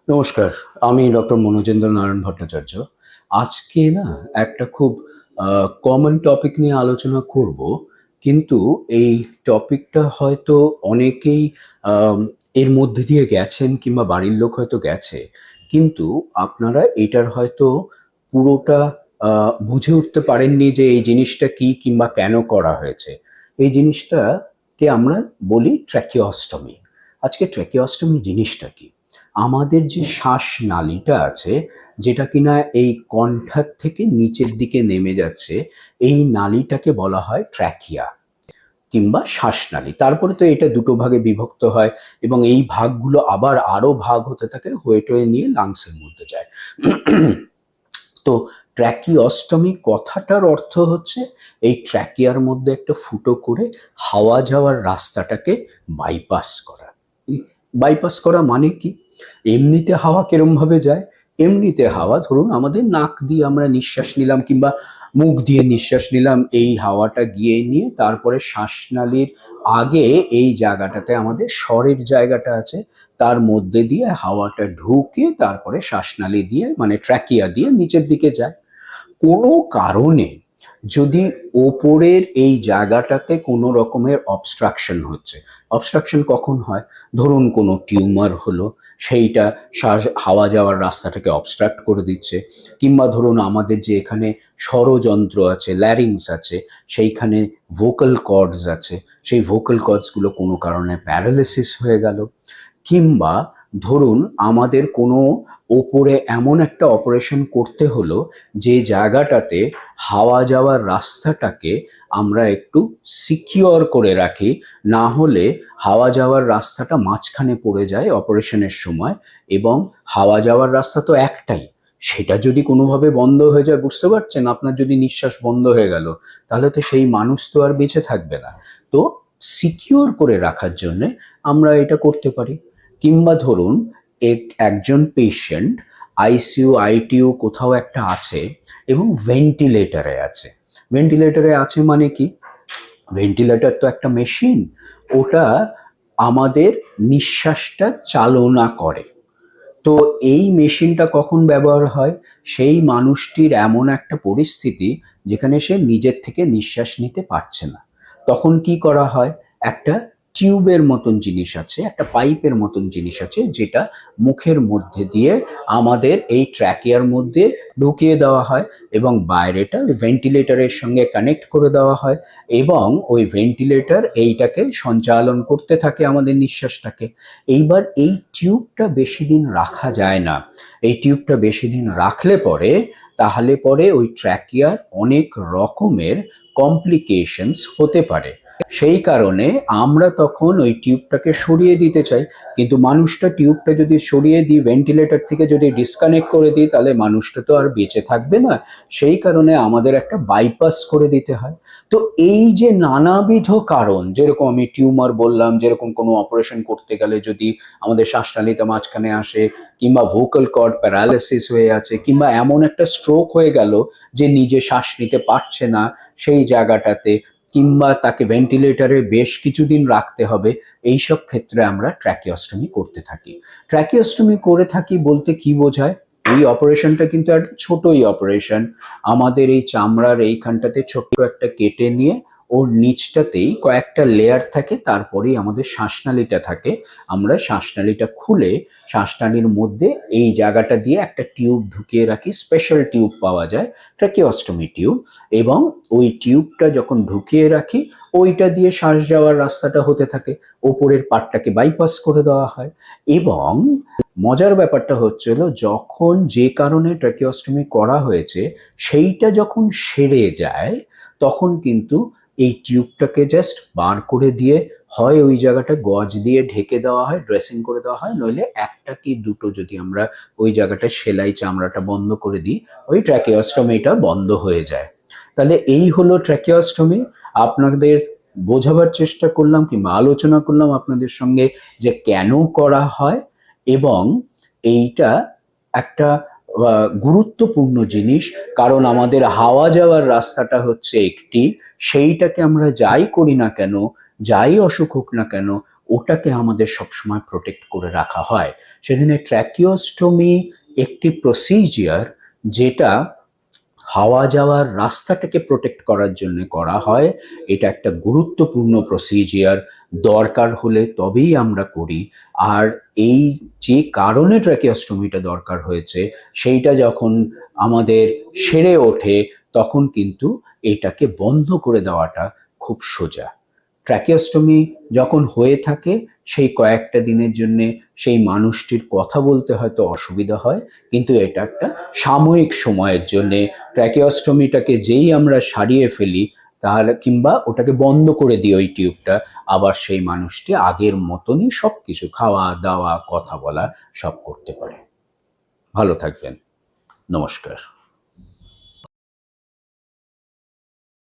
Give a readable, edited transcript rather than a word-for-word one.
নমস্কার, আমি ডক্টর মনোজেন্দ্র নারায়ণ ভট্টাচার্য। আজকে না একটা খুব কমন টপিক নিয়ে আলোচনা করব। কিন্তু এই টপিকটা হয়তো অনেকেই আম এর মধ্যে দিয়ে গেছেন কিংবা বাড়ির লোক হয়তো গেছে। কিন্তু আপনারা এটার হয়তো পুরোটা বুঝে উঠতে পারেননি যে এই জিনিসটা কি কিংবা কেন করা হয়েছে। এই জিনিসটাকে আমরা বলি ট্র্যাকিওস্টমি। আজকে ট্র্যাকিওস্টমি জিনিসটা কি? আমাদের যে শ্বাসনালীটা আছে, যেটা কিনা এই কণ্ঠার থেকে নিচের দিকে নেমে যাচ্ছে, এই নালীটাকে বলা হয় ট্র্যাকিয়া কিংবা শ্বাসনালী। তারপরে তো এটা দুটো ভাগে বিভক্ত হয় এবং এই ভাগগুলো আবার আরো ভাগ হতে থাকে, হয়ে টয়ে নিয়ে লাংসের মধ্যে যায়। তো ট্র্যাকিওস্টমি কথাটার অর্থ হচ্ছে এই ট্র্যাকিয়ার মধ্যে একটা ফুটো করে হাওয়া যাওয়ার রাস্তাটাকে বাইপাস করা। বাইপাস করা মানে কি? এমনিতে হাওয়া কিরম ভাবে যায়? এমনিতে হাওয়া ধরুন আমাদের নাক দিয়ে আমরা নিঃশ্বাস নিলাম কিংবা মুখ দিয়ে নিঃশ্বাস নিলাম, এই হাওয়াটা গিয়ে নিয়ে তারপরে শ্বাসনালীর আগে এই জায়গাটাতে আমাদের স্বরের জায়গাটা আছে, তার মধ্যে দিয়ে হাওয়াটা ঢুকে তারপরে শ্বাসনালী দিয়ে মানে ট্র্যাকিয়া দিয়ে নিচের দিকে যায়। কোনো কারণে যদি ওপরের এই জায়গাটাতে কোনো রকমের অবস্ট্রাকশন হচ্ছে, অবস্ট্রাকশন কখন হয়? ধরুন কোনো টিউমার হলো, সেইটা হাওয়া যাওয়ার রাস্তাটাকে অবস্ট্রাক্ট করে দিচ্ছে, কিংবা ধরুন আমাদের যে এখানে স্বরযন্ত্র আছে, ল্যারিংস আছে, সেইখানে ভোকাল কর্ডস আছে, সেই ভোকাল কর্ডসগুলো কোনো কারণে প্যারালিসিস হয়ে গেল, কিংবা ধরুন আমাদের কোনো ওপরে এমন একটা অপারেশন করতে হলো যে জায়গাটাতে হাওয়া যাওয়ার রাস্তাটাকে আমরা একটু সিকিওর করে রাখি, না হলে হাওয়া যাওয়ার রাস্তাটা মাঝখানে পড়ে যায় অপারেশনের সময়, এবং হাওয়া যাওয়ার রাস্তা তো একটাই, সেটা যদি কোনোভাবে বন্ধ হয়ে যায়, বুঝতে পারছেন, আপনার যদি নিঃশ্বাস বন্ধ হয়ে গেল, তাহলে তো সেই মানুষ তো আর বেঁচে থাকবে না। তো সিকিওর করে রাখার জন্যে আমরা এটা করতে পারি। কিংবা ধরুন একজন পেশেন্ট আইসিইউ আইটিইউ কোথাও একটা আছে এবং ভেন্টিলেটরে আছে। ভেন্টিলেটরে আছে মানে কি? ভেন্টিলেটর তো একটা মেশিন, ওটা আমাদের নিঃশ্বাসটা চালনা করে। তো এই মেশিনটা কখন ব্যবহার হয়? সেই মানুষটির এমন একটা পরিস্থিতি যেখানে সে নিজের থেকে নিঃশ্বাস নিতে পারছে না, তখন কি করা হয়? একটা টিউবের মতন জিনিস আছে, একটা পাইপের মতন জিনিস আছে, যেটা মুখের মধ্যে দিয়ে আমাদের এই ট্র্যাকিয়ার মধ্যে ঢুকিয়ে দেওয়া হয় এবং বাইরেটা ওই ভেন্টিলেটরের সঙ্গে কানেক্ট করে দেওয়া হয়, এবং ওই ভেন্টিলেটর এইটাকে সঞ্চালন করতে থাকে আমাদের নিঃশ্বাসটাকে। এইবার এই টিউবটা বেশি দিন রাখা যায় না। এই টিউবটা বেশি দিন রাখলে পরে তাহলে পরে ওই ট্র্যাকিয়ার অনেক রকমের কমপ্লিকেশনস হতে পারে। সেই কারণে আমরা তখন ওই টিউবটাকে সরিয়ে দিতে চাই, কিন্তু মানুষটা টিউবটা যদি সরিয়ে দিই, ভেন্টিলেটর থেকে যদি ডিসকানেক্ট করে দিই, তাহলে মানুষটা তো আর বেঁচে থাকবে না। সেই কারণে আমাদের একটা বাইপাস করে দিতে হয়। তো এই যে নানাবিধ কারণ, যেরকম আমি টিউমার বললাম, যেরকম কোনো অপারেশন করতে গেলে যদি আমাদের শ্বাসনালীতে মাঝখানে আসে, কিংবা ভোকাল কর্ড প্যারালাইসিস হয়ে আছে, কিংবা এমন একটা স্ট্রোক হয়ে গেল যে নিজে শ্বাস নিতে পারছে না সেই জায়গাটাতে, কিংবা তাকে ভেন্টিলেটরে বেশ কিছুদিন রাখতে হবে, এইসব ক্ষেত্রে আমরা ট্র্যাকিওস্টমি করতে থাকি। ট্র্যাকিওস্টমি করে থাকি বলতে কি বোঝায়? এই অপারেশনটা কিন্তু একটা ছোটই অপারেশন। আমাদের এই চামড়ার এইখানটাতে ছোট্ট একটা কেটে নিয়ে ওর নিচটাতেই কয়েকটা লেয়ার থাকে, তারপরেই আমাদের শ্বাসনালীটা থাকে। আমরা শ্বাসনালীটা খুলে শ্বাসনালীর মধ্যে এই জায়গাটা দিয়ে একটা টিউব ঢুকিয়ে রাখি, স্পেশাল টিউব পাওয়া যায়, ট্র্যাকিওস্টমি টিউব। এবং ওই টিউবটা যখন ঢুকিয়ে রাখি, ওইটা দিয়ে শ্বাস যাওয়ার রাস্তাটা হতে থাকে, ওপরের পার্টটাকে বাইপাস করে দেওয়া হয়। এবং মজার ব্যাপারটা হচ্ছিল, যখন যে কারণে ট্র্যাকিওস্টমি করা হয়েছে সেইটা যখন সেরে যায়, তখন কিন্তু এই টিউবটাকে জাস্ট বার করে দিয়ে হয় ওই জায়গাটা গজ দিয়ে ঢেকে দেওয়া হয়, ড্রেসিং করে দেওয়া হয়, নইলে একটা কি দুটো যদি আমরা ওই জায়গাটা সেলাই চামড়াটা বন্ধ করে দিই, ওই ট্র্যাকিওস্টমিটা বন্ধ হয়ে যায়। তাহলে এই হলো ট্র্যাকিওস্টমি। আপনাদের বোঝাবার চেষ্টা করলাম কিংবা আলোচনা করলাম আপনাদের সঙ্গে যে কেন করা হয়, এবং এইটা একটা গুরুত্বপূর্ণ জিনিস। কারণ আমাদের হাওয়া যাওয়ার রাস্তাটা হচ্ছে একটি, সেইটাকে আমরা যাই করি না কেন, যাই অসুখ হোক না কেন, ওটাকে আমাদের সবসময় প্রোটেক্ট করে রাখা হয়। সেখানে ট্র্যাকিওস্টোমি একটি প্রসিজিয়ার যেটা হাওয়া যাওয়ার রাস্তাটাকে প্রোটেক্ট করার জন্য করা হয়। এটা একটা গুরুত্বপূর্ণ প্রসিজিয়ার, দরকার হলে তবেই আমরা করি। আর এই যে কারণে ট্র্যাকিওস্টোমিটা দরকার হয়েছে সেইটা যখন আমাদের সেরে ওঠে তখন কিন্তু এটাকে বন্ধ করে দেওয়াটা খুব সোজা। ট্র্যাকিওস্টোমি যখন হয়ে থাকে সেই কয়েকটা দিনের জন্য সেই মানুষটির কথা বলতে হয়তো অসুবিধা হয়, কিন্তু এটা একটা সাময়িক সময়ের জন্যে। ট্র্যাকিওস্টোমিটাকে যেই আমরা সারিয়ে ফেলি তাহলে কিংবা ওটাকে বন্ধ করে দিই ওই টিউবটা, আবার সেই মানুষটি আগের মতনই সব কিছু খাওয়া দাওয়া কথা বলা সব করতে পারে। ভালো থাকবেন। নমস্কার।